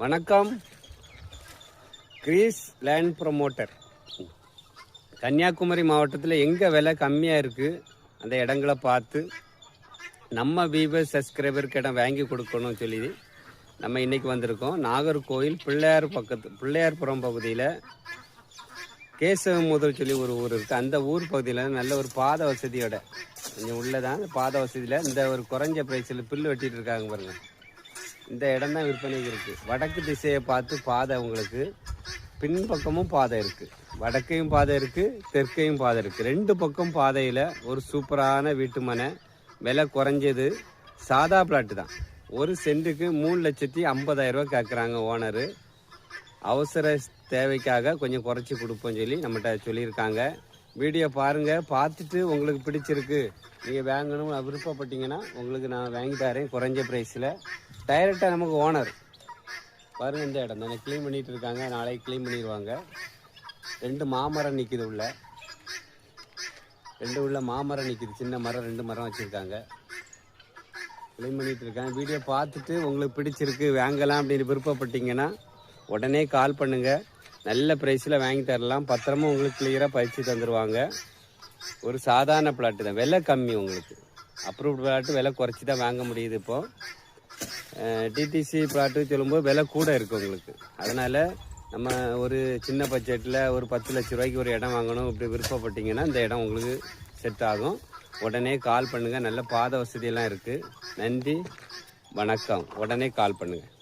வணக்கம். Greece land promoter. Kanyakumari மாவட்டத்தில் எங்கே விலை கம்மியாக இருக்குது அந்த இடங்களை பார்த்து நம்ம வியூவர்ஸ் சப்ஸ்கிரைபருக்கு இடம் வாங்கி கொடுக்கணும்னு சொல்லி நம்ம இன்றைக்கி வந்திருக்கோம். நாகர்கோவில் பிள்ளையார்புரம் பகுதியில் கேசவமுதல் சொல்லி ஒரு ஊர் இருக்குது. அந்த ஊர் பகுதியில் நல்ல ஒரு பாத வசதியோட கொஞ்சம் உள்ளதான் பாத வசதியில் இந்த ஒரு குறைஞ்ச ப்ரைஸில் புல் வெட்டிகிட்டு இருக்காங்க பாருங்கள். இந்த இடம் தான் விற்பனைக்கு இருக்குது. வடக்கு திசையை பார்த்து பாதை உங்களுக்கு பின்பக்கமும் பாதை இருக்குது. வடக்கையும் பாதை இருக்குது, தெற்கையும் பாதை இருக்குது. ரெண்டு பக்கம் பாதையில் ஒரு சூப்பரான வீட்டு மனை. விலை குறைஞ்சது. சாதா பிளாட்டு தான். ஒரு சென்ட்டுக்கு 3,50,000 கேட்குறாங்க ஓனரு. அவசர தேவைக்காக கொஞ்சம் குறைச்சி கொடுப்போம் சொல்லி நம்மகிட்ட சொல்லியிருக்காங்க. வீடியோ பாருங்கள். பார்த்துட்டு உங்களுக்கு பிடிச்சிருக்கு, நீங்கள் வாங்கணும் விருப்பப்பட்டீங்கன்னா உங்களுக்கு நான் வாங்கி தரேன் குறைஞ்ச ப்ரைஸில். டைரெக்டாக நமக்கு ஓனர் பாருங்கள். இந்த இடம் தானே க்ளீன் பண்ணிகிட்டு இருக்காங்க. நாளைக்கு க்ளீன் பண்ணிடுவாங்க. 2 மாமரம் நிற்கிது உள்ள. 2 உள்ள மாமரம் நிற்கிது. சின்ன மரம் 2 மரம் வச்சுருக்காங்க. க்ளீன் பண்ணிகிட்டு இருக்காங்க. வீடியோ பார்த்துட்டு உங்களுக்கு பிடிச்சிருக்கு வாங்கலாம் அப்படின்னு விருப்பப்பட்டீங்கன்னா உடனே கால் பண்ணுங்கள். நல்ல ப்ரைஸில் வாங்கி தரலாம். பத்திரமா உங்களுக்கு கிளியராக பறித்து தந்துடுவாங்க. ஒரு சாதாரண பிளாட்டு தான். விலை கம்மி. உங்களுக்கு அப்ரூவ்ட் பிளாட்டு விலை குறைச்சி தான் வாங்க முடியுது. இப்போது டிடிசி பிளாட்டு சொல்லும்போது விலை கூட இருக்குது உங்களுக்கு. அதனால் நம்ம ஒரு சின்ன பட்ஜெட்டில் ஒரு 10 லட்ச ரூபாய்க்கு ஒரு இடம் வாங்கணும் இப்படி விருப்பப்பட்டீங்கன்னா இந்த இடம் உங்களுக்கு செட் ஆகும். உடனே கால் பண்ணுங்கள். நல்ல பாத வசதியெல்லாம் இருக்குது. நன்றி, வணக்கம். உடனே கால் பண்ணுங்கள்.